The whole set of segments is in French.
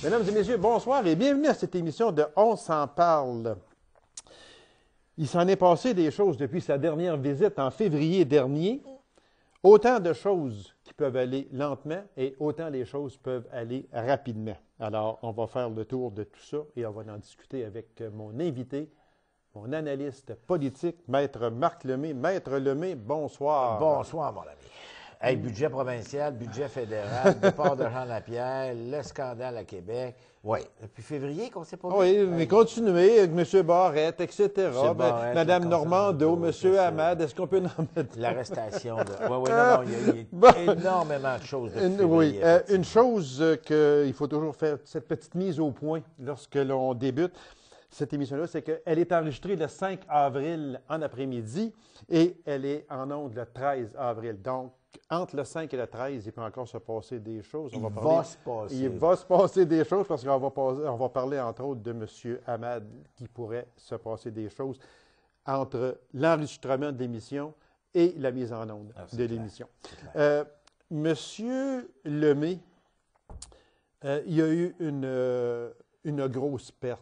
Mesdames et messieurs, bonsoir et bienvenue à cette émission de On s'en parle. Il s'en est passé des choses depuis sa dernière visite en février dernier. Autant de choses qui peuvent aller lentement et autant les choses peuvent aller rapidement. Alors, on va faire le tour de tout ça et on va en discuter avec mon invité, mon analyste politique, Maître Marc Lemay. Maître Lemay, bonsoir. Bonsoir, mon ami. Hey, budget provincial, budget fédéral, départ de Jean Lapierre, le scandale à Québec. Oui, depuis février qu'on ne s'est pas vu. Oui, mais continuez avec M. Barrette, etc. Barrette, Mme Normando, M. Hamad, est-ce qu'on peut en mettre? L'arrestation. Oui, non, il y a énormément de choses depuis février. Une chose qu'il faut toujours faire, cette petite mise au point lorsque l'on débute cette émission-là, c'est qu'elle est enregistrée le 5 avril en après-midi et elle est en ondes le 13 avril. Donc, entre le 5 et le 13, il peut encore se passer des choses. Il va se passer des choses parce qu'on va parler, entre autres, de M. Hamad, qui pourrait se passer des choses entre l'enregistrement de l'émission et la mise en onde de l'émission. Monsieur Lemay, il y a eu une grosse perte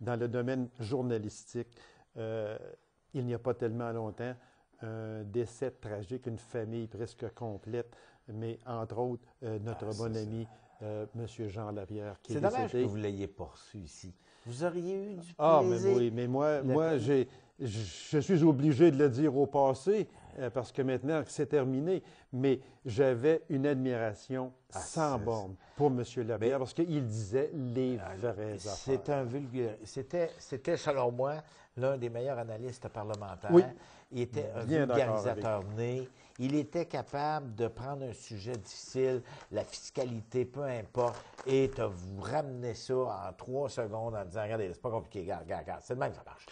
dans le domaine journalistique. Il n'y a pas tellement longtemps, un décès tragique, une famille presque complète, mais entre autres, notre bon ami, M. Jean Lapierre, qui est décédé. C'est dommage que vous ne l'ayez pas reçu ici. Vous auriez eu du plaisir. Ah, mais oui, mais moi je suis obligé de le dire au passé, parce que maintenant c'est terminé, mais j'avais une admiration sans borne pour M. Lapierre, parce qu'il disait les vraies affaires. C'était, selon moi, l'un des meilleurs analystes parlementaires. Oui. Il était un vulgarisateur né. Il était capable de prendre un sujet difficile, la fiscalité, peu importe, et de vous ramener ça en 3 secondes en disant, regardez, c'est pas compliqué, regarde, c'est de même que ça marche.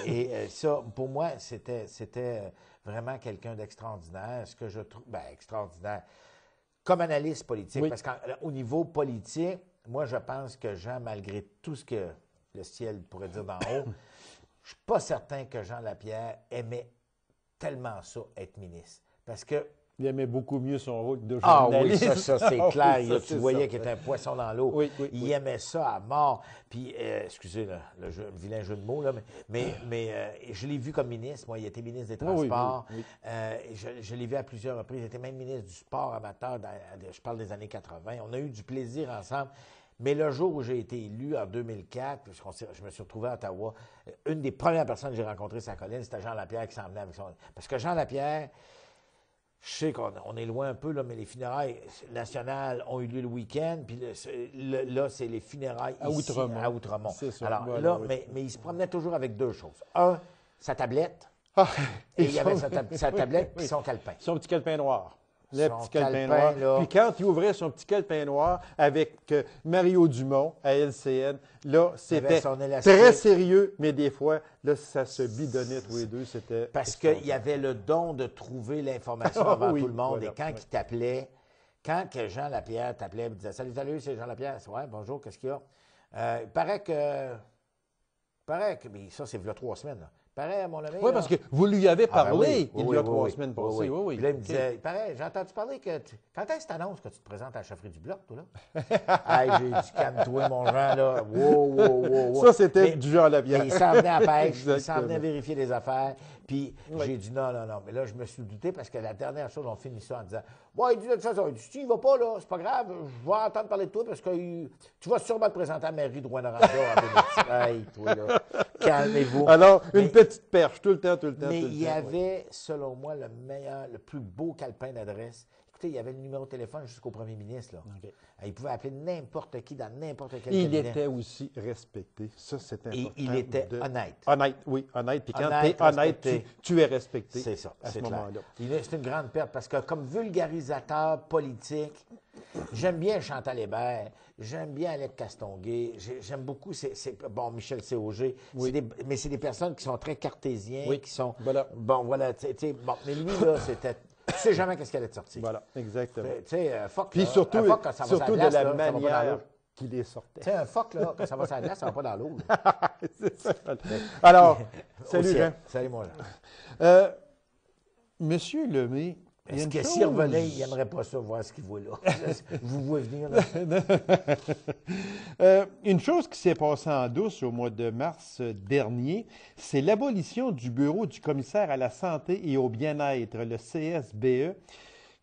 Et ça, pour moi, c'était vraiment quelqu'un d'extraordinaire. Ce que je trouve, extraordinaire, comme analyste politique, oui. Parce qu'au niveau politique, moi, je pense que Jean, malgré tout ce que le ciel pourrait dire d'en haut, je ne suis pas certain que Jean Lapierre aimait tellement ça, être ministre. Parce que... Il aimait beaucoup mieux son rôle de journaliste. Ah oui, ça c'est clair. Oui, ça, tu voyais qu'il était un poisson dans l'eau. Oui, il aimait ça à mort. Puis, excusez le vilain jeu de mots, là, mais je l'ai vu comme ministre. Moi, il était ministre des Transports. Oui. Je l'ai vu à plusieurs reprises. Il était même ministre du Sport amateur. Je parle des années 80. On a eu du plaisir ensemble. Mais le jour où j'ai été élu, en 2004, je me suis retrouvé à Ottawa, une des premières personnes que j'ai rencontrées sur la colline, c'était Jean Lapierre qui s'en venait avec son... Parce que Jean Lapierre, je sais qu'on est loin un peu, là, mais les funérailles nationales ont eu lieu le week-end, puis là, c'est les funérailles à ici, Outremont. à Outremont. C'est ça. Alors voilà, là, oui. mais il se promenait toujours avec 2 choses. Un, sa tablette, et il y avait sa tablette puis son calepin. Son petit calepin noir. Le Son petit calepin calepin, noir. là. Puis quand il ouvrait son petit calepin noir avec Mario Dumont à LCN, là, c'était son élastique. très sérieux, mais des fois, là, ça se bidonnait tous les deux. C'était Parce qu'il y avait le don de trouver l'information avant Oui, tout le monde. voilà, Et quand il t'appelait, quand que Jean Lapierre t'appelait et disait « Salut, c'est Jean Lapierre. » Ouais, bonjour, qu'est-ce qu'il y a? Il paraît que... Mais ça, c'est il y a 3 semaines, là. Paraît, mon ami. Oui, parce que vous lui avez parlé oui, il y a 3 semaines passées. Oui. Puis là, il me disait, il paraît, j'ai entendu parler que... Quand est-ce que tu annonces que tu te présentes à la chefferie du Bloc, toi, là? Hey, j'ai dit, calme-toi, mon Jean, là. Wow. Ça, c'était du Jean Lapierre. Mais il s'en venait à pêche, il s'en Exactement. venait vérifier les affaires. Puis j'ai dit, non. Mais là, je me suis douté parce que la dernière chose, on finit ça en disant, ouais, il dit de toute façon, si tu n'y vas pas, là, c'est pas grave, je vais entendre parler de toi parce que tu vas sûrement te présenter à la mairie de Rouyn-Noranda en 2010. Hey, toi, là, calmez-vous. Alors, une petite perche, tout le temps. Mais il y avait, selon moi, le plus beau calepin d'adresse. Écoutez, il y avait le numéro de téléphone jusqu'au premier ministre. Là. Okay. Il pouvait appeler n'importe qui dans n'importe quel Il cabinet. était aussi respecté. Ça, c'est important. Et il était honnête. Honnête, oui, honnête. Puis quand tu es honnête, tu es respecté. C'est ça, à ce clair. moment-là. C'est une grande perte parce que comme vulgarisateur politique, j'aime bien Chantal Hébert, j'aime bien Alec Castonguay, j'aime beaucoup, bon, Michel Cauger, Oui. mais c'est des personnes qui sont très cartésiens, Oui. qui sont... Voilà. Bon, voilà, bon, mais lui, là, c'était... Tu sais jamais qu'est-ce qu'elle allait te sortir. Voilà, exactement. Tu sais, fuck, Puis là, surtout, un fuck, quand ça va sur surtout glace, de la là, ça va pas dans manière l'eau. qu'il les sortait. Tu sais, un fuck, là, quand ça va sur la glace, ça va pas dans l'eau. C'est ça. Alors, salut Jean. Salut, mon Jean. Monsieur Lemay, Est-ce que s'il revenait, il n'aimerait pas ça, voir ce qu'il voit là? Vous voyez venir, là? Une chose qui s'est passée en douce au mois de mars dernier, c'est l'abolition du bureau du commissaire à la santé et au bien-être, le CSBE,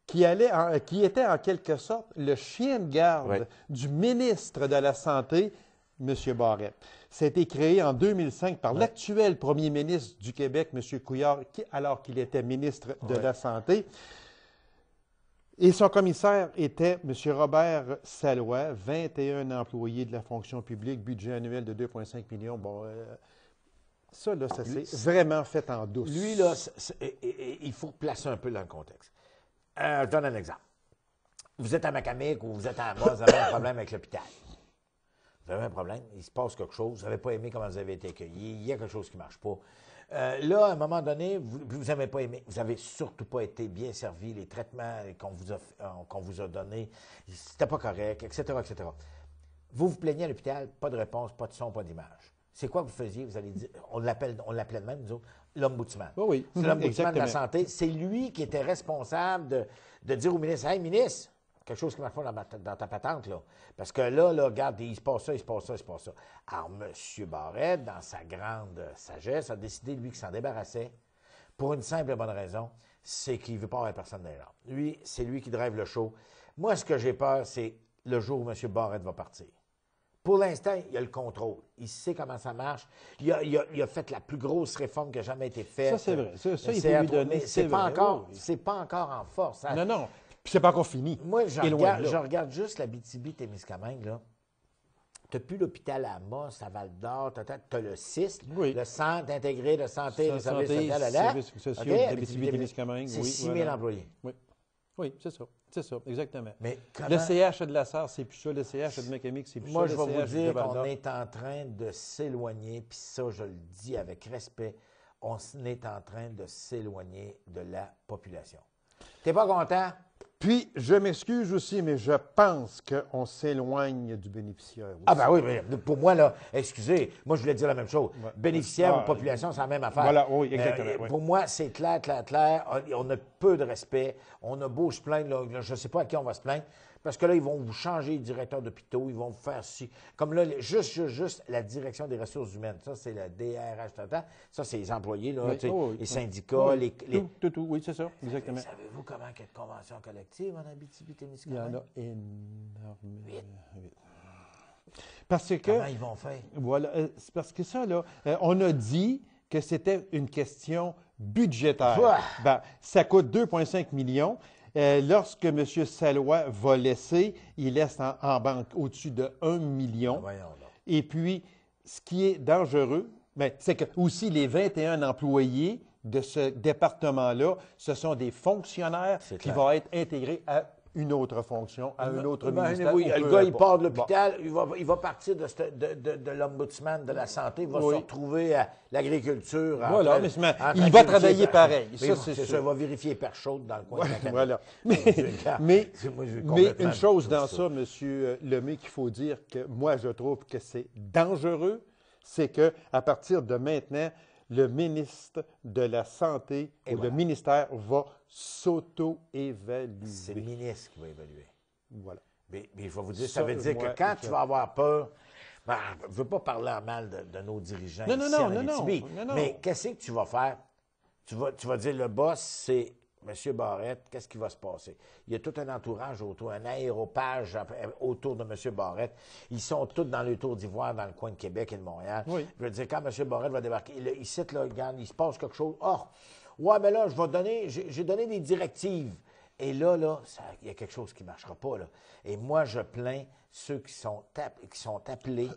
qui était en quelque sorte le chien de garde du ministre de la Santé, M. Barrette. Ça a été créé en 2005 par l'actuel premier ministre du Québec, M. Couillard, alors qu'il était ministre de la Santé. Et son commissaire était M. Robert Salois, 21 employés de la fonction publique, budget annuel de 2,5 millions. Bon, ça s'est vraiment fait en douce. Lui, là, il faut placer un peu dans le contexte. Je donne un exemple. Vous êtes à Macamic ou vous êtes à Amos, vous avez un problème avec l'hôpital. Vous avez un problème, il se passe quelque chose, vous n'avez pas aimé comment vous avez été accueillis, il y a quelque chose qui ne marche pas. Là, à un moment donné, vous n'avez pas aimé, vous n'avez surtout pas été bien servi, les traitements qu'on vous a donnés, c'était pas correct, etc., etc. Vous vous plaignez à l'hôpital, pas de réponse, pas de son, pas d'image. C'est quoi que vous faisiez? Vous allez dire, on l'appelait de même, nous autres, l'ombudsman. Oui, c'est l'ombudsman de la santé. C'est lui qui était responsable de dire au ministre, « Hey, ministre, quelque chose qui ne marche pas dans ta patente, là. Parce que là, regarde, il se passe ça, il se passe ça, il se passe ça. » Alors, M. Barrette, dans sa grande sagesse, a décidé, lui, qu'il s'en débarrassait pour une simple et bonne raison, c'est qu'il ne veut pas avoir personne derrière. Lui, c'est lui qui drive le show. Moi, ce que j'ai peur, c'est le jour où M. Barrette va partir. Pour l'instant, il a le contrôle. Il sait comment ça marche. Il a fait la plus grosse réforme qui a jamais été faite. Ça, c'est vrai. Ça il faut lui donner. C'est pas encore en force. Hein? Non. Puis c'est pas encore fini. Moi, je regarde juste la BTB-Témiscamingue, là. Tu n'as plus l'hôpital à Amos, à Val-d'Or, tu as le CIS, le Centre intégré de santé et des services sociaux. BTB-Témiscamingue. C'est 6 000 employés. Oui, c'est ça. C'est ça, exactement. Mais le CH de la Sarre, c'est plus ça. Le CH de Macamic, c'est plus ça. Moi, ça. je vais vous dire qu'on est en train de s'éloigner, puis ça, je le dis avec respect, on est en train de s'éloigner de la population. T'es pas content? Puis, je m'excuse aussi, mais je pense qu'on s'éloigne du bénéficiaire aussi. Ah ben oui, mais pour moi, là, excusez, moi, je voulais dire la même chose. Bénéficiaire ou population, c'est la même affaire. Voilà, oui, exactement. Pour moi, c'est clair. On a peu de respect. On a beau se plaindre, là, je ne sais pas à qui on va se plaindre, parce que là, ils vont vous changer le directeur d'hôpitaux, ils vont vous faire ci. Comme là, juste la direction des ressources humaines, ça, c'est le DRH, ça, c'est les employés, là, les syndicats, Tout, oui, c'est ça, exactement. Savez-vous comment il y a de conventions collectives en Abitibi-Témiscamingue? Il y en a énormément. 8. Parce que... Comment ils vont faire? Voilà, c'est parce que ça, là, on a dit que c'était une question budgétaire. Ben, ça coûte 2,5 millions. Lorsque M. Salois va laisser, il laisse en banque au-dessus de 1 million. Et puis, ce qui est dangereux, c'est que aussi les 21 employés de ce département-là, ce sont des fonctionnaires qui vont être intégrés à une autre fonction, à un autre ministère. Oui, le gars, il part de l'hôpital, il va partir de l'ombudsman de la santé, il va se retrouver à l'agriculture. Voilà, mais il va travailler pareil. Ça, c'est sûr. Il va vérifier les perches chaudes dans le coin de la Voilà. Mais une chose dans ça, M. Lemay, qu'il faut dire que moi, je trouve que c'est dangereux, c'est qu'à partir de maintenant, le ministre de la Santé le ministère va s'auto-évaluer. C'est le ministre qui va évaluer. Voilà. Mais je vais vous dire, ça veut dire que quand tu vas avoir peur, je ne veux pas parler en mal de nos dirigeants non. Mais qu'est-ce que tu vas faire? Tu vas dire, le boss, c'est M. Barrette, qu'est-ce qui va se passer? Il y a tout un entourage autour, un aéropage autour de M. Barrette. Ils sont tous dans le Tour d'Ivoire, dans le coin de Québec et de Montréal. Oui. Je veux dire, quand M. Barrette va débarquer, ici, là, regarde, il se passe quelque chose. Mais là, j'ai donné des directives. Et là, il y a quelque chose qui ne marchera pas, là. Et moi, je plains ceux qui sont appelés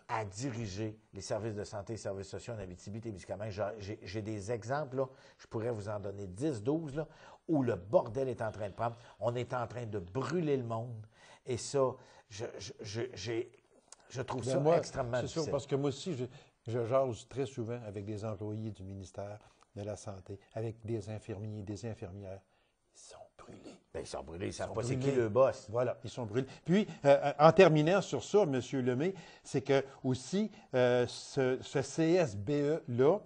à diriger les services de santé et les services sociaux en Abitibi-Témiscamingue. J'ai des exemples, là, je pourrais vous en donner 10, 12, là, où le bordel est en train de prendre. On est en train de brûler le monde. Et ça, je trouve ça extrêmement difficile. C'est sûr, parce que moi aussi, je jase très souvent avec des employés du ministère de la Santé, avec des infirmiers, des infirmières. Ils sont brûlés. Bien, ils sont brûlés, ils ne savent pas c'est qui le boss. Voilà, ils sont brûlés. Puis, en terminant sur ça, M. Lemay, c'est que aussi, ce CSBE-là,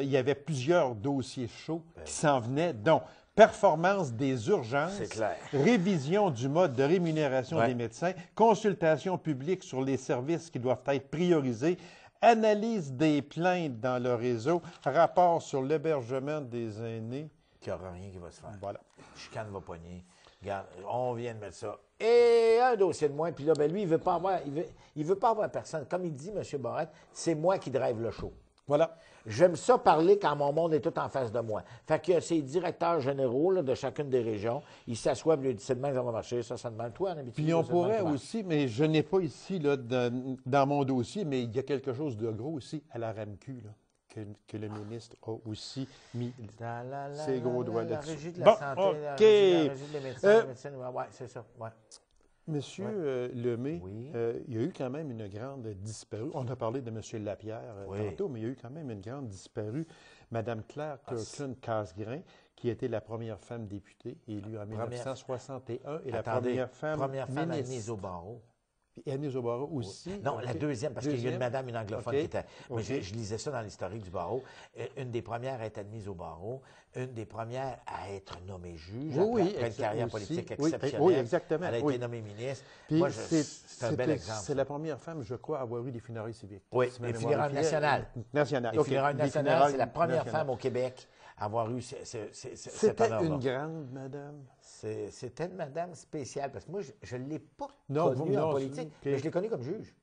il y avait plusieurs dossiers chauds qui s'en venaient, dont performance des urgences, C'est clair. révision du mode de rémunération Ouais. des médecins, consultation publique sur les services qui doivent être priorisés, analyse des plaintes dans le réseau, rapport sur l'hébergement des aînés. Il n'y aura rien qui va se faire. Voilà. Chicane va pogner. Regarde, on vient de mettre ça. Et un dossier de moins. Puis là, ben lui, il veut pas avoir, il veut pas avoir personne. Comme il dit, M. Barrette, c'est moi qui drive le show. Voilà. J'aime ça parler quand mon monde est tout en face de moi. Fait que ces directeurs généraux là, de chacune des régions, ils s'assoient et lui disent, c'est demain que ça va marcher, ça demande. Toi, en Abitibi, Puis on ça demande pourrait comment? aussi, mais je n'ai pas ici là, dans mon dossier, mais il y a quelque chose de gros aussi à la RAMQ là, que le ministre a aussi mis ses gros doigts La là-dessus. régie de la Bon, santé, OK. la régie des médecins, ouais, c'est ça. Ouais. Monsieur Ouais. Lemay, Oui. il y a eu quand même une grande disparue. On a parlé de M. Lapierre Oui. tantôt, mais il y a eu quand même une grande disparue. Mme Claire Kirkland-Casgrain, qui était la première femme députée, élue en 1961, et la Attendez, première femme admise ministre. au barreau. Et Agnès O'Barra aussi. Non, OK. la deuxième, parce qu'il y a une Deuxième. madame, une anglophone OK. qui était. Mais OK. je lisais ça dans l'historique du barreau. Une des premières à être admise au barreau, une des premières à être nommée juge, Oui, après une carrière politique oui, exceptionnelle. oui, exactement. Elle a été Oui. nommée ministre. Puis Moi, c'est un bel exemple. C'est la première femme, je crois, à avoir eu des funérailles civiques. Oui, Si ma les mémoire funérailles est fidèle. nationales. Nationales. Les OK. funérailles Des nationales, funérailles c'est la première nationales. femme au Québec à avoir eu cet C'était honneur-là. une grande madame. C'était une madame spéciale, parce que moi, je ne l'ai pas Non, connue en non, politique, OK. mais je l'ai connue comme juge.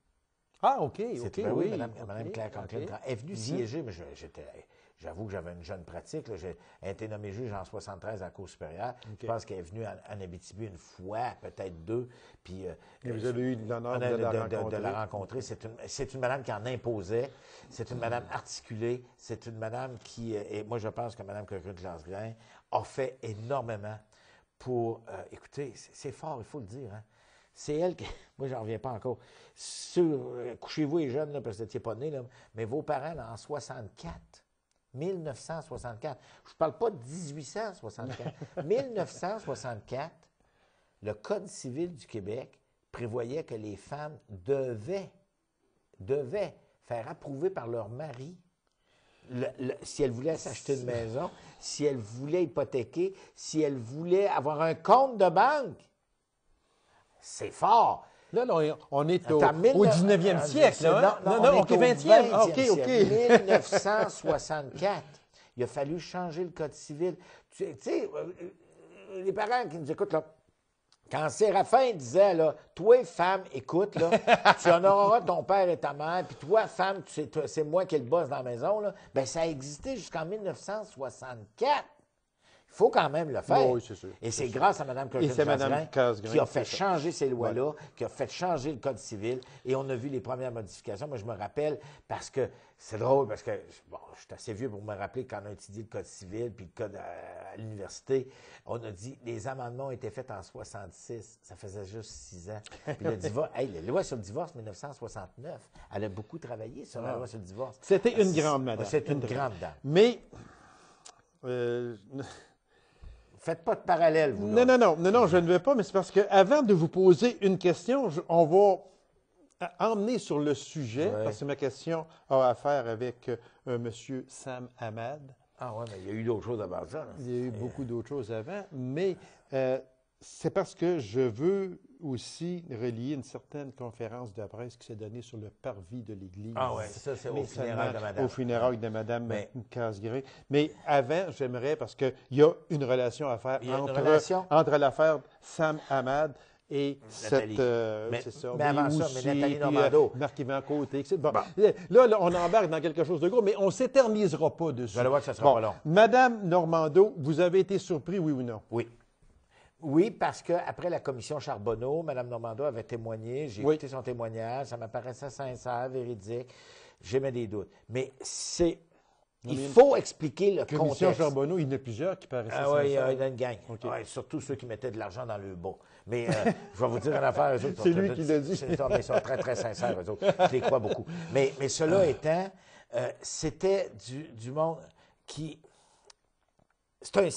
Ah, OK, C'est OK, ben oui, oui. Mme OK, Claire Conklin. OK. Elle est venue siéger, mais j'avoue que j'avais une jeune pratique. Là. Elle a été nommée juge en 73 à la Cour supérieure. OK. Je pense qu'elle est venue en Abitibi une fois, peut-être deux. Puis, Et vous avez eu l'honneur de la rencontrer. C'est une madame qui en imposait. C'est une madame articulée. C'est une madame qui... et moi, je pense que Mme Kirkland-Casgrain a fait énormément pour... écoutez, c'est fort, il faut le dire, hein. C'est elle qui... Moi, j'en reviens pas encore. Couchez-vous les jeunes, là, parce que vous n'étiez pas nés, là, mais vos parents, là, en 64, 1964, je ne parle pas de 1864, 1964, le Code civil du Québec prévoyait que les femmes devaient faire approuver par leur mari si elles voulaient s'acheter une maison, si elles voulaient hypothéquer, si elles voulaient avoir un compte de banque. C'est fort. Là, on est au Attends, 19e siècle. Là, hein? Non, OK, on est au 20e. 20e OK, OK. siècle. 1964. Il a fallu changer le Code civil. Tu sais, les parents qui nous écoutent, là, quand Séraphin disait, là, toi, femme, écoute, là, tu honoreras ton père et ta mère, puis toi, femme, c'est moi qui ai le boss dans la maison, là, bien, ça a existé jusqu'en 1964. Il faut quand même le faire. Oui, c'est sûr. Et c'est grâce à Mme Mme Kirkland-Casgrain qui a fait c'est ça. changer ces lois-là, qui a fait changer le Code civil, et on a vu les premières modifications. Moi, je me rappelle, parce que c'est drôle, parce que, bon, je suis assez vieux pour me rappeler quand on a étudié le Code civil, puis le Code à l'université, on a dit, les amendements ont été faits en 66. Ça faisait juste 6 ans. Puis le divorce, la loi sur le divorce, 1969, elle a beaucoup travaillé sur la loi sur le divorce. C'était une grande madame. C'est une grande dame. Mais... Faites pas de parallèle, vous. Non, je ne vais pas, mais c'est parce qu'avant de vous poser une question, on va emmener sur le sujet, Ouais. parce que ma question a affaire avec M. Sam Hamad. Ah oui, mais il y a eu d'autres choses avant ça. Là. Il y a eu beaucoup d'autres choses avant, mais c'est parce que je veux aussi relier une certaine conférence de presse qui s'est donnée sur le parvis de l'Église. Ah oui, ça, c'est au Mais funérailles de seulement madame. Au funérailles de Mme Mais- Casgrain. Mais avant, j'aimerais, parce qu'il y a une relation à faire Il y a une relation? entre l'affaire Sam Hamad et Nathalie. cette... c'est ça. Mais avant ça, aussi, mais Nathalie puis, Normando. Marc-Yvan Côté, etc. Bon. Là, on embarque dans quelque chose de gros, mais on ne s'éternisera pas dessus. Vous allez voir que ça sera pas long. Madame Normando, vous avez été surpris, oui ou non? Oui. Oui, parce qu'après la commission Charbonneau, Mme Normando avait témoigné. J'ai Oui. écouté son témoignage. Ça m'apparaissait sincère, véridique. J'aimais des doutes. Mais il faut expliquer le Commission contexte. Charbonneau, il y en a plusieurs qui paraissaient Ah oui, il y sincères. a une gang. OK. Ouais, surtout ceux qui mettaient de l'argent dans le bas. Mais je vais vous dire une affaire, eux autres. C'est lui qui l'a dit. Ils sont très, très sincères, eux autres. Je les crois beaucoup. Mais cela étant, c'était du monde qui... C'est un...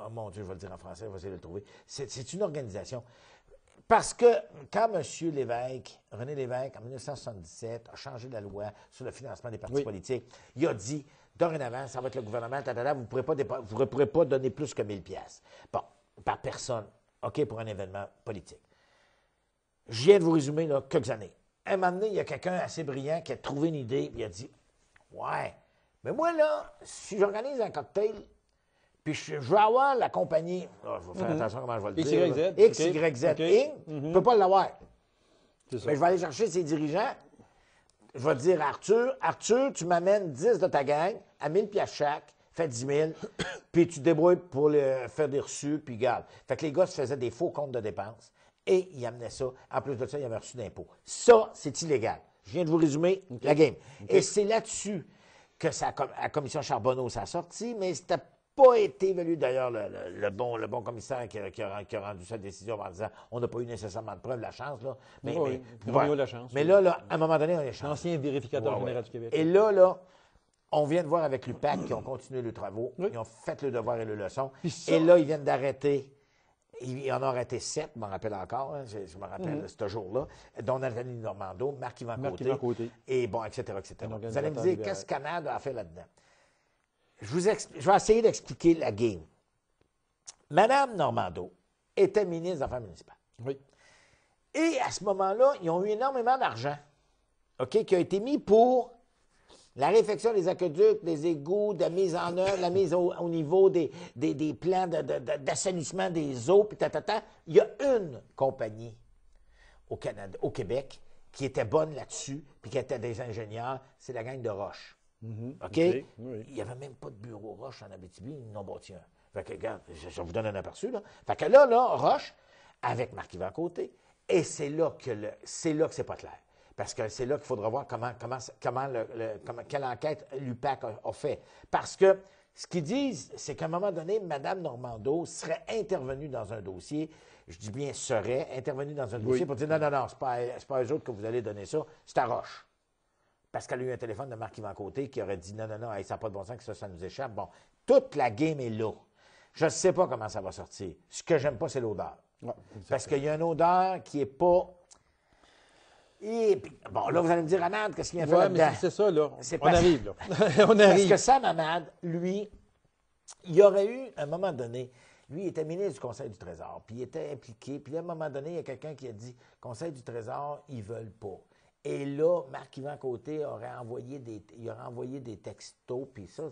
Oh mon Dieu, je vais le dire en français, je vais essayer de le trouver. C'est une organisation. Parce que quand M. Lévesque, René Lévesque, en 1977, a changé la loi sur le financement des partis politiques, il a dit, dorénavant, ça va être le gouvernement, vous ne pourrez pas donner plus que 1000 pièces. Bon, par personne, OK, pour un événement politique. Je viens de vous résumer là, quelques années. À un moment donné, il y a quelqu'un assez brillant qui a trouvé une idée, et il a dit, ouais, mais moi, là, si j'organise un cocktail, puis je vais avoir la compagnie, je vais faire attention à comment je vais le dire. XYZ. XYZ Inc., je ne peux pas l'avoir. C'est ça. Mais je vais aller chercher ses dirigeants. Je vais dire à Arthur, tu m'amènes 10 de ta gang à 1000 piastres chaque, fais 10 000, puis tu te débrouilles pour faire des reçus, puis garde. Fait que les gars se faisaient des faux comptes de dépenses et ils amenaient ça. En plus de ça, ils avaient reçu d'impôts. Ça, c'est illégal. Je viens de vous résumer la game. Et c'est là-dessus que la commission Charbonneau s'est sortie, mais c'était pas été évalué. D'ailleurs, le bon commissaire qui a rendu sa décision en disant on n'a pas eu nécessairement de preuve, la chance. Là. Mais la chance. Mais là, à un moment donné, on a chance. L'ancien vérificateur général du Québec. Et là, on vient de voir avec l'UPAC qui ont continué les travaux. Ils ont fait le devoir et le leçon. Et là, ils viennent d'arrêter. Il en a arrêté 7, je m'en rappelle encore. Hein, je me rappelle ce jour-là. Dont Nathalie Normando, Marc-Yvan Côté. Et bon, etc. Vous allez me dire, qu'est-ce que Canada a fait là-dedans? Je vais essayer d'expliquer la game. Madame Normando était ministre des Affaires municipales. Oui. Et à ce moment-là, ils ont eu énormément d'argent, OK, qui a été mis pour la réfection des aqueducs, des égouts, de mise en œuvre, la mise au niveau des plans d'assainissement des eaux, puis Il y a une compagnie au Canada, au Québec, qui était bonne là-dessus, puis qui était des ingénieurs, c'est la gang de Roche. OK? Oui. Il n'y avait même pas de bureau Roche en Abitibi, ils n'ont bâti un. Fait que, regarde, je vous donne un aperçu, là. Fait que là, Roche, avec Marc-Yvan Côté, et c'est là que c'est pas clair. Parce que c'est là qu'il faudra voir quelle enquête l'UPAC a fait. Parce que ce qu'ils disent, c'est qu'à un moment donné, Mme Normando serait intervenue dans un dossier, je dis bien serait, intervenue dans un dossier pour dire non, c'est pas à eux autres que vous allez donner ça, c'est à Roche. Parce qu'elle a eu un téléphone de Marc-Yvan Côté qui aurait dit non, ça n'a pas de bon sens que ça nous échappe. Bon, toute la game est là. Je ne sais pas comment ça va sortir. Ce que j'aime pas, c'est l'odeur. Ouais, parce qu'il y a une odeur qui n'est pas. Et puis, bon, là, vous allez me dire, Hamad, qu'est-ce qu'il vient faire là-dedans? Mais c'est ça, là. On arrive, là. On arrive. Parce que Sam Hamad, lui, il y aurait eu, à un moment donné, lui, il était ministre du Conseil du Trésor, puis il était impliqué. Puis à un moment donné, il y a quelqu'un qui a dit, Conseil du Trésor, ils ne veulent pas. Et là, Marc-Yvan Côté aurait envoyé des textos, puis ça,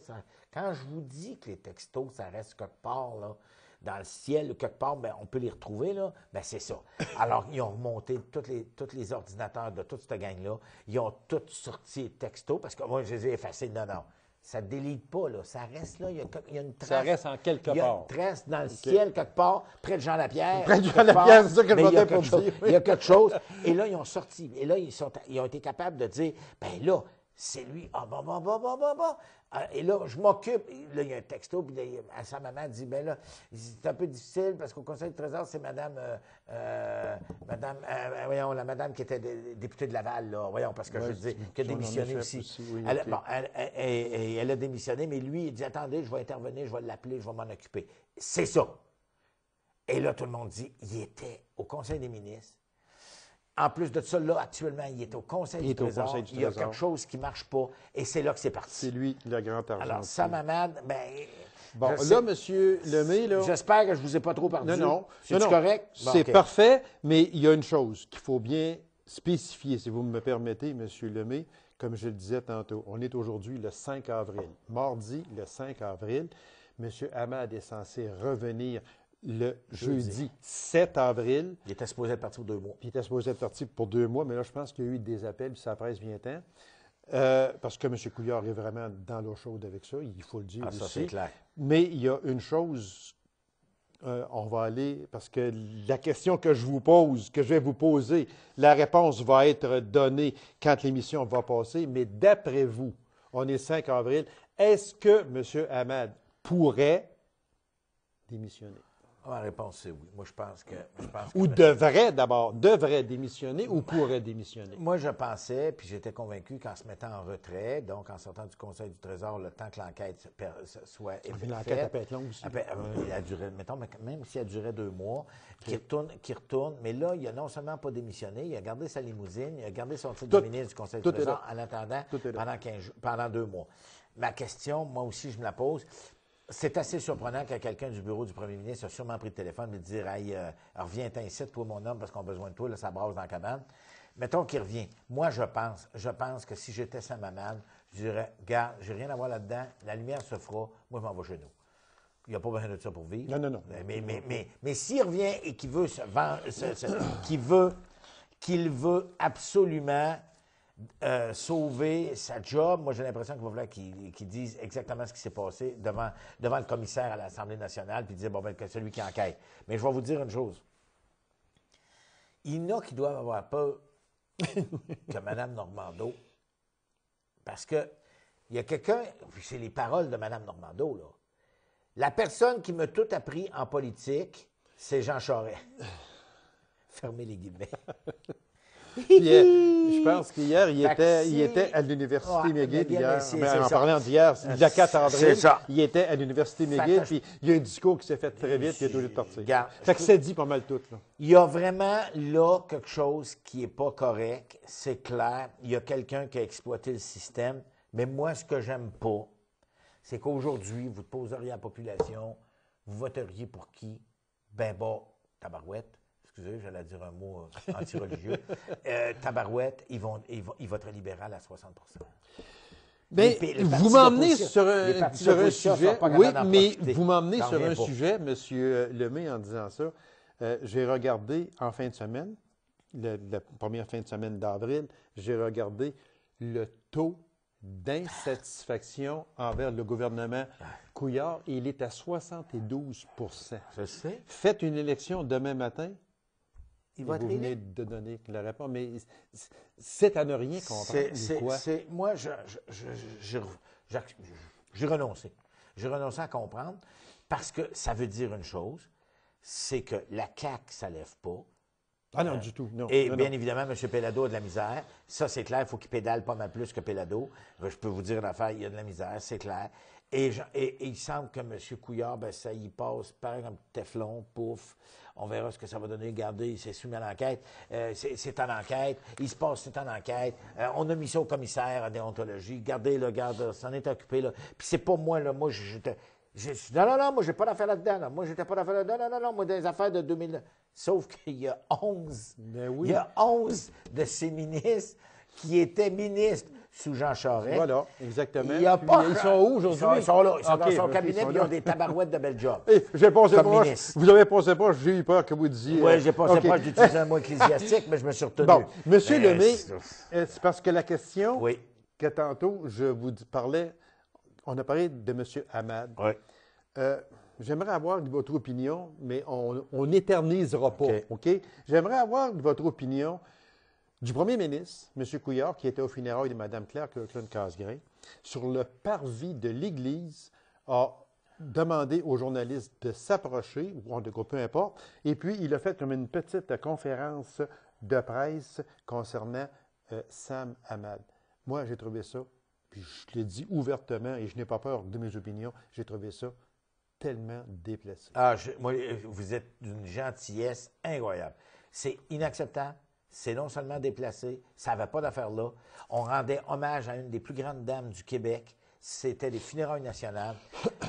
quand je vous dis que les textos, ça reste quelque part, là, dans le ciel, quelque part, bien, on peut les retrouver, là, bien, c'est ça. Alors, ils ont remonté tous les ordinateurs de toute cette gang-là. Ils ont tous sorti les textos, parce que moi, je les ai effacés. Non. Ça ne délite pas, là. Ça reste là. Il y a une trace. Ça reste en quelque part. Il y a une trace dans le ciel, quelque part, près de Jean Lapierre. Près de Jean Lapierre, c'est ça que je votais pour dire. Il y a quelque chose. Et là, ils ont sorti. Et là, ils ont été capables de dire, bien là, c'est lui. Ah, bon. Et là, je m'occupe. Là, il y a un texto, puis là, sa maman dit, bien là, c'est un peu difficile parce qu'au Conseil du Trésor, c'est la madame qui était députée de Laval, là. Voyons, parce que je dis, qui a démissionné aussi. Oui, elle a démissionné, mais lui, il dit, attendez, je vais intervenir, je vais l'appeler, je vais m'en occuper. C'est ça. Et là, tout le monde dit, il était au Conseil des ministres. En plus de ça, là, actuellement, il est au Conseil du Trésor. Il y a quelque chose qui ne marche pas, et c'est là que c'est parti. C'est lui, le grand argent. Alors, Sam Hamad, bien... Bon, là, M. Lemay, là... J'espère que je ne vous ai pas trop perdu. Non. C'est correct? Bon, c'est parfait, mais il y a une chose qu'il faut bien spécifier, si vous me permettez, M. Lemay. Comme je le disais tantôt, on est aujourd'hui le 5 avril. Mardi, le 5 avril, M. Hamad est censé revenir le jeudi 7 avril. Il était supposé être parti pour 2 mois. Puis il était supposé être parti pour 2 mois, mais là, je pense qu'il y a eu des appels, puis ça presse bien-temps. Parce que M. Couillard est vraiment dans l'eau chaude avec ça, il faut le dire aussi. Ça, c'est clair. Mais il y a une chose, on va aller, parce que la question que je vais vous poser, la réponse va être donnée quand l'émission va passer, mais d'après vous, on est le 5 avril, est-ce que M. Hamad pourrait démissionner? Ma réponse, c'est oui. Moi, je pense que Ou devrait démissionner ou pourrait démissionner? Moi, je pensais, puis j'étais convaincu qu'en se mettant en retrait, donc en sortant du Conseil du Trésor, le temps que l'enquête soit faite. L'enquête peut être longue aussi. Elle a duré, mettons, même si elle durait 2 mois, qu'il retourne. Mais là, il a non seulement pas démissionné, il a gardé sa limousine, il a gardé son titre de ministre du Conseil du Trésor en attendant pendant 2 mois. Ma question, moi aussi, je me la pose. C'est assez surprenant que quelqu'un du bureau du premier ministre a sûrement pris le téléphone et dire « Hey, reviens ici, toi, mon homme, parce qu'on a besoin de toi, là, ça brasse dans la cabane. » Mettons qu'il revient. Moi, je pense que si j'étais Sam Hamad, je dirais « Gars, j'ai rien à voir là-dedans, la lumière se fera, moi, je m'en vais chez nous. » Il n'y a pas besoin de ça pour vivre. Non. Mais s'il revient et qu'il veut qu'il veut absolument sauver sa job, moi j'ai l'impression qu'il va falloir qu'il dise exactement ce qui s'est passé devant le commissaire à l'Assemblée nationale, puis dire, bon, ben, que celui qui enquête. Mais je vais vous dire une chose. Il y en a qui doivent avoir peur que Mme Normando, parce que il y a quelqu'un, c'est les paroles de Mme Normando, là. La personne qui m'a tout appris en politique, c'est Jean Charest. Fermez les guillemets. Je pense qu'hier, il était à l'Université McGill. En parlant d'hier, le 4 avril, il était à l'Université McGill, puis il y a un discours qui s'est fait très vite, puis il est obligé de partir. Fait que c'est dit pas mal tout. Là. Il y a vraiment là quelque chose qui n'est pas correct, c'est clair. Il y a quelqu'un qui a exploité le système, mais moi, ce que j'aime pas, c'est qu'aujourd'hui, vous poseriez à la population, vous voteriez pour qui? Ben bas, tabarouette. Excusez, j'allais dire un mot anti-religieux. Tabarouette, ils voteraient libéral à 60 %. Mais vous m'emmenez sur un sujet. Oui, mais vous m'emmenez sur un sujet, M. Lemay, en disant ça. J'ai regardé en fin de semaine, la première fin de semaine d'avril, j'ai regardé le taux d'insatisfaction envers le gouvernement Couillard et il est à 72 %. Je sais. Faites une élection demain matin. Vous venez de donner la réponse, mais c'est à ne rien comprendre. Moi, j'ai renoncé. J'ai renoncé à comprendre parce que ça veut dire une chose, c'est que la CAQ ne s'enlève pas. Ah non, du tout. Non, et bien évidemment, M. Pellado a de la misère. Ça, c'est clair, il faut qu'il pédale pas mal plus que Pellado. Je peux vous dire une affaire, il y a de la misère, c'est clair. Et il semble que M. Couillard, ben, ça y passe pareil comme Teflon, pouf. On verra ce que ça va donner. Regardez, il s'est soumis à l'enquête. C'est en enquête. Il se passe, c'est en enquête. On a mis ça au commissaire à déontologie. Regardez, là, regarde, s'en est occupé. Là. Puis c'est pas moi, là. Moi, non, moi, j'ai pas d'affaires là-dedans. Là. Moi, j'étais pas d'affaires là-dedans. Non, moi, des affaires de 2000. Sauf qu'il y a 11. Ben oui. Il y a 11 de ces ministres qui étaient ministres sous Jean Charest. Voilà, exactement. Ils sont où aujourd'hui? Ils sont là. Ils sont dans son cabinet, puis ils ont des tabarouettes de belle job. J'ai pensé proche. Vous avez pensé proche, j'ai eu peur que vous disiez. Oui, j'ai pensé proche d'utiliser un mot ecclésiastique, mais je me suis retenu. Bon, M. Lemay, c'est parce que la question oui. que tantôt je vous parlais, on a parlé de M. Hamad. Oui. J'aimerais avoir votre opinion, mais on n'éternisera pas. OK? J'aimerais avoir votre opinion du premier ministre, M. Couillard, qui était au funérailles de Mme Claire Kirkland-Casgrain, sur le parvis de l'Église, a demandé aux journalistes de s'approcher, ou en tout cas, peu importe, et puis il a fait comme une petite conférence de presse concernant Sam Hamad. Moi, j'ai trouvé ça, puis je l'ai dit ouvertement, et je n'ai pas peur de mes opinions, j'ai trouvé ça tellement déplacé. Moi, vous êtes d'une gentillesse incroyable. C'est inacceptable. C'est non seulement déplacé, ça n'avait pas d'affaire là. On rendait hommage à une des plus grandes dames du Québec. C'était les funérailles nationales.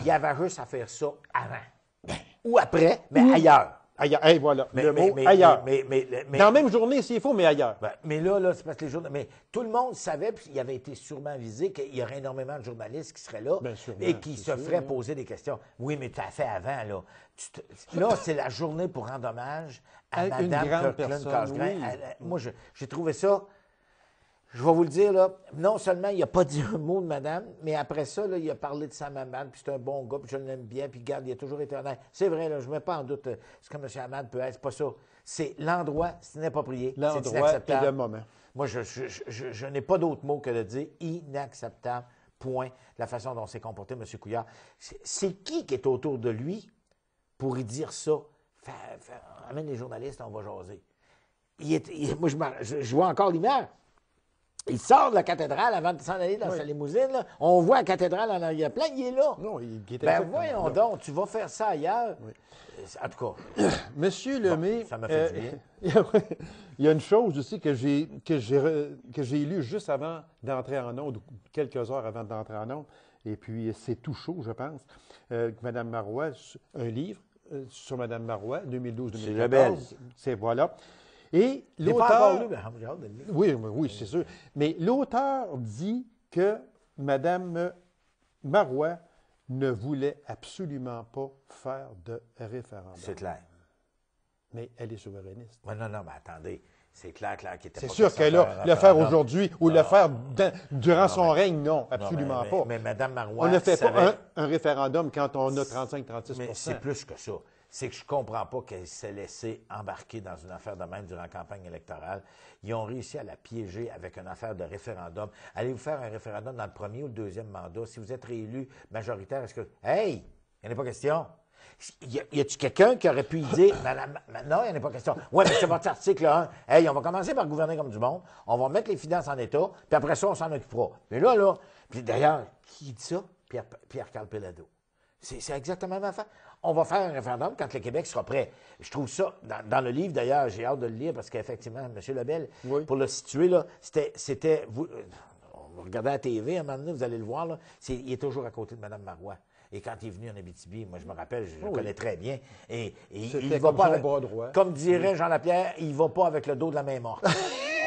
Il y avait juste à faire ça avant. Ou après, mais ailleurs. Ailleurs. Hey, voilà. Le mot ailleurs. Dans la même journée, s'il faut, mais ailleurs. Mais là, c'est parce que les journalistes. Mais tout le monde savait, puis il avait été sûrement visé, qu'il y aurait énormément de journalistes qui seraient là et qui se feraient poser des questions. Oui, mais tu as fait avant, là. Là, c'est la journée pour rendre hommage à Mme Kirkland-Casgrain. Moi, j'ai trouvé ça. Je vais vous le dire, là, non seulement il n'a pas dit un mot de madame, mais après ça, là, il a parlé de sa maman, puis c'est un bon gars, puis je l'aime bien, puis regarde, il a toujours été honnête. C'est vrai, là, je ne mets pas en doute ce que M. Hamad peut être, c'est pas ça. C'est l'endroit, c'est inapproprié, c'est inacceptable. Et le moment. Moi, je n'ai pas d'autre mot que de dire inacceptable, point, la façon dont s'est comporté M. Couillard. C'est qui est autour de lui pour y dire ça. Amène les journalistes, on va jaser. Moi, je vois encore l'image. Il sort de la cathédrale avant de s'en aller dans sa limousine. Là. On voit la cathédrale en arrière-plan, il est là. Non, il était Ben voyons donc, tu vas faire ça ailleurs. Oui. En tout cas. Monsieur Lemay, ça m'a fait du bien. il y a une chose aussi que j'ai lue juste avant d'entrer en onde, ou quelques heures avant d'entrer en onde, et puis c'est tout chaud, je pense. Mme Marois, un livre sur Mme Marois, 2012-2014. C'est rebelle. C'est voilà. Et l'auteur. Pas encore lu, mais j'ai hâte de le lire. Oui, c'est sûr. Mais l'auteur dit que Mme Marois ne voulait absolument pas faire de référendum. C'est clair. Mais elle est souverainiste. Ouais, non, mais attendez. C'est clair qu'il était pas. C'est sûr qu'elle a le faire aujourd'hui ou le faire durant son règne, non, absolument pas. Mais Mme Marois. On ne fait pas un référendum quand on a 35-36 Mais c'est plus que ça. C'est que je ne comprends pas qu'elle s'est laissée embarquer dans une affaire de même durant la campagne électorale. Ils ont réussi à la piéger avec une affaire de référendum. Allez-vous faire un référendum dans le premier ou le deuxième mandat? Si vous êtes réélu majoritaire, est-ce que... Hey! Il n'y en a pas question. Y a-tu quelqu'un qui aurait pu y dire, non, il n'y en a pas question. Oui, mais c'est votre article 1. Hey, on va commencer par gouverner comme du monde. On va mettre les finances en état, puis après ça, on s'en occupera. Mais là, puis d'ailleurs, qui dit ça? Pierre-Carl Péladeau. C'est exactement ma affaire. On va faire un référendum quand le Québec sera prêt. Je trouve ça, dans le livre, d'ailleurs, j'ai hâte de le lire parce qu'effectivement, M. Lebel, pour le situer, là, c'était vous regardez la TV, à un moment donné, vous allez le voir, là, il est toujours à côté de Mme Marois. Et quand il est venu en Abitibi, moi, je me rappelle, je le connais très bien. Et il va pas avec, bras droit. comme dirait Jean Lapierre, il ne va pas avec le dos de la main morte.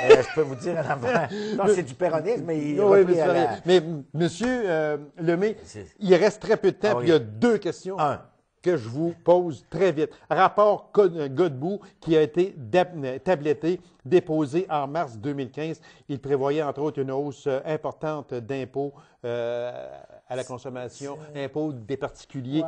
Je peux vous dire un enfant. Non, c'est du péronisme, mais il mais monsieur Lemay, il reste très peu de temps, puis il y a deux questions que je vous pose très vite. Rapport Godbout qui a été tabletté, déposé en mars 2015. Il prévoyait entre autres une hausse importante d'impôts à la consommation, impôts des particuliers,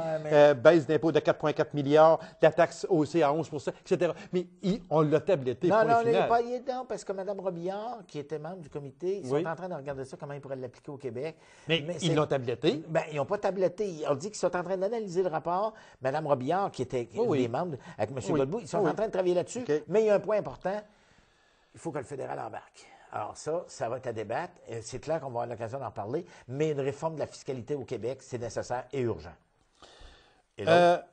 baisse d'impôts de 4,4 milliards, la taxe haussée à 11 etc. Mais on l'a tabletté. Non, non, parce que Mme Robillard, qui était membre du comité, ils sont en train de regarder ça, comment ils pourraient l'appliquer au Québec. Mais ils l'ont tabletté. Bien, ils n'ont pas tabletté. On dit qu'ils sont en train d'analyser le rapport. Mme Robillard, qui était des membres avec M. Godbout, ils sont en train de travailler là-dessus. Mais il y a un point important. Il faut que le fédéral embarque. Alors ça va être à débattre. C'est clair qu'on va avoir l'occasion d'en parler, mais une réforme de la fiscalité au Québec, c'est nécessaire et urgent. Et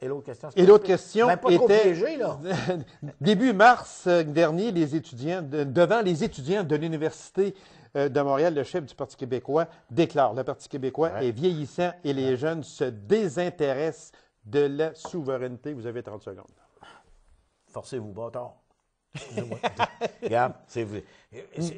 l'autre question, et l'autre question pas trop piégé, là. Début mars dernier, devant les étudiants de l'Université de Montréal, le chef du Parti québécois déclare: le Parti québécois est vieillissant et les jeunes se désintéressent de la souveraineté. Vous avez 30 secondes. Forcez-vous, bâtard. Regarde,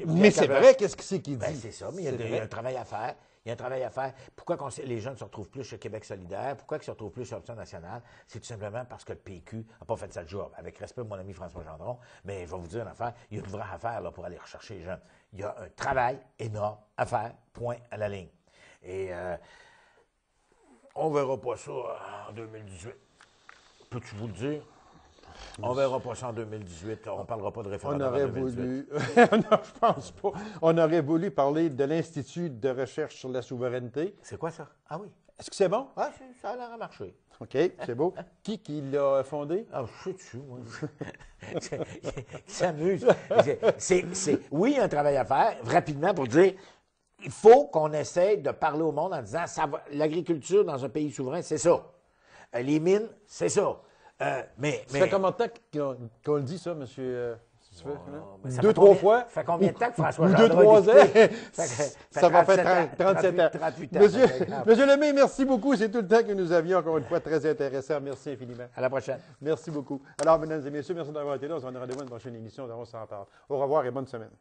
mais c'est vrai, qu'est-ce que c'est qu'il dit? Ben, c'est ça, mais il y a un travail à faire. Il y a un travail à faire. Pourquoi les jeunes se retrouvent plus chez Québec solidaire? Pourquoi ils se retrouvent plus chez Option nationale? C'est tout simplement parce que le PQ n'a pas fait sa job. Avec respect pour mon ami François Gendron, mais je vais vous dire une affaire, il y a une vraie affaire là, pour aller rechercher les jeunes. Il y a un travail énorme à faire, point à la ligne. Et on ne verra pas ça en 2018. Peux-tu vous le dire? On ne verra pas ça en 2018. On ne parlera pas de référendum en 2018. Non, je pense pas. On aurait voulu parler de l'Institut de recherche sur la souveraineté. C'est quoi ça? Ah oui. Est-ce que c'est bon? Ah, ça a l'air à marcher. OK, c'est beau. Qui l'a fondé? Ah, je sais dessus, moi. Qui s'amuse. Oui, il y a un travail à faire, rapidement, pour dire il faut qu'on essaie de parler au monde en disant l'agriculture dans un pays souverain, c'est ça. Les mines, c'est ça. Ça fait combien de temps qu'on le dit, ça, monsieur? Deux, trois fois. Ça fait combien de temps que François Gendron? 2-3 ans. Ça va faire 37 ans. 38 ans. Monsieur Lemay, merci beaucoup. C'est tout le temps que nous avions, encore une fois, très intéressant. Merci infiniment. À la prochaine. Merci beaucoup. Alors, mesdames et messieurs, merci d'avoir été là. On se donne rendez-vous à une prochaine émission. On s'en parle. Au revoir et bonne semaine.